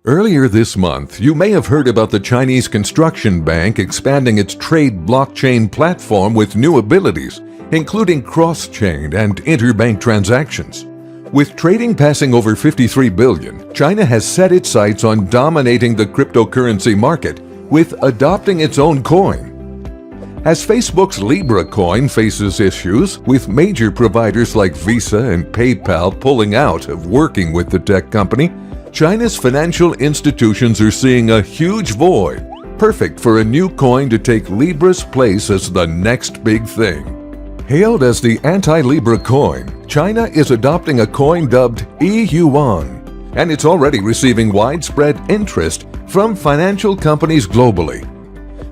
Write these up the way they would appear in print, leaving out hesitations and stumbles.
Earlier this month, you may have heard about the Chinese construction bank expanding its trade blockchain platform with new abilities, including cross-chain and interbank transactions. With trading passing over 53 billion, China has set its sights on dominating the cryptocurrency market with adopting its own coin. As Facebook's Libra coin faces issues, with major providers like Visa and PayPal pulling out of working with the tech company, China's financial institutions are seeing a huge void, perfect for a new coin to take Libra's place as the next big thing. Hailed as the anti-Libra coin, China is adopting a coin dubbed Yuan, and it's already receiving widespread interest from financial companies globally.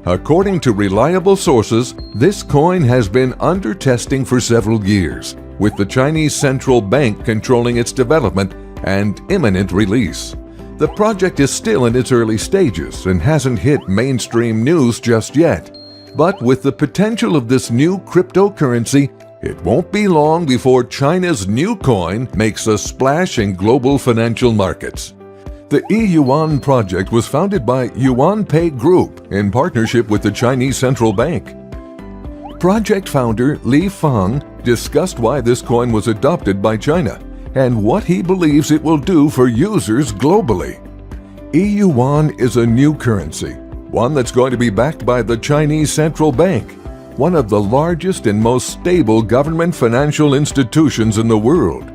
According to reliable sources, this coin has been under testing for several years, with the Chinese central bank controlling its development and imminent release. The project is still in its early stages and hasn't hit mainstream news just yet. But with the potential of this new cryptocurrency, it won't be long before China's new coin makes a splash in global financial markets. The Yuan project was founded by Yuan Pay Group in partnership with the Chinese central bank. Project founder Li Fang discussed why this coin was adopted by China and what he believes it will do for users globally. Yuan is a new currency, one that's going to be backed by the Chinese central bank, one of the largest and most stable government financial institutions in the world.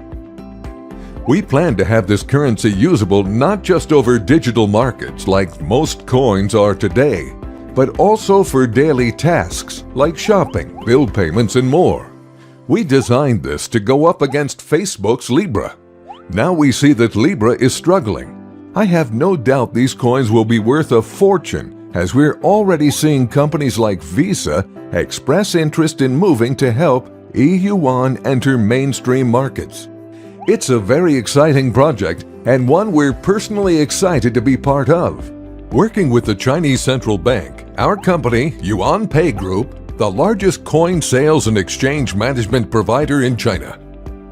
We plan to have this currency usable not just over digital markets like most coins are today, but also for daily tasks like shopping, bill payments, and more. We designed this to go up against Facebook's Libra. Now we see that Libra is struggling. I have no doubt these coins will be worth a fortune, as we're already seeing companies like Visa express interest in moving to help Yuan enter mainstream markets. It's a very exciting project and one we're personally excited to be part of. Working with the Chinese central bank, our company, Yuan Pay Group, the largest coin sales and exchange management provider in China,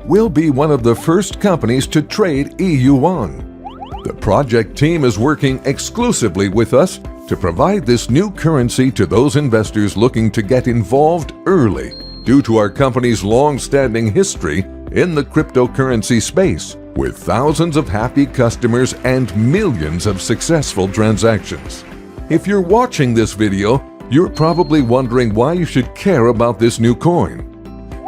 will be one of the first companies to trade Yuan. The project team is working exclusively with us to provide this new currency to those investors looking to get involved early due to our company's long-standing history in the cryptocurrency space, with thousands of happy customers and millions of successful transactions. If you're watching this video, you're probably wondering why you should care about this new coin.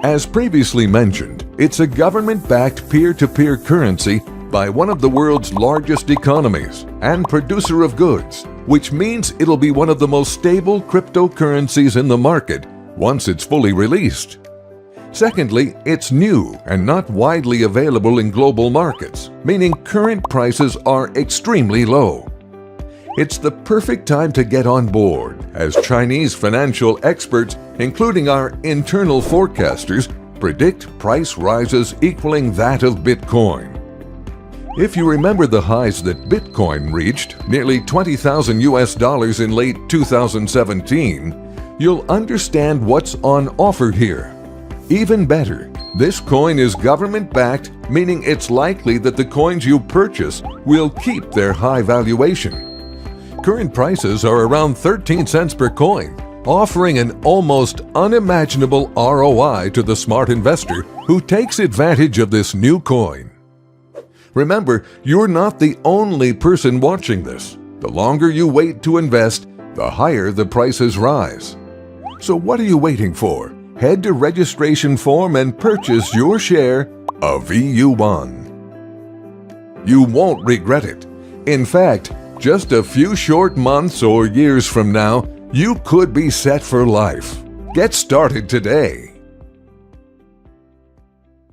As previously mentioned, it's a government-backed peer-to-peer currency by one of the world's largest economies and producer of goods, which means it'll be one of the most stable cryptocurrencies in the market once it's fully released. Secondly, it's new and not widely available in global markets, meaning current prices are extremely low. It's the perfect time to get on board, as Chinese financial experts, including our internal forecasters, predict price rises equaling that of Bitcoin. If you remember the highs that Bitcoin reached, nearly $20,000 in late 2017, you'll understand what's on offer here. Even better, this coin is government-backed, meaning it's likely that the coins you purchase will keep their high valuation. Current prices are around 13 cents per coin, offering an almost unimaginable ROI to the smart investor who takes advantage of this new coin. Remember, you're not the only person watching this. The longer you wait to invest, the higher the prices rise. So what are you waiting for? Head to registration form and purchase your share of Yuan. You won't regret it. In fact, just a few short months or years from now, you could be set for life. Get started today.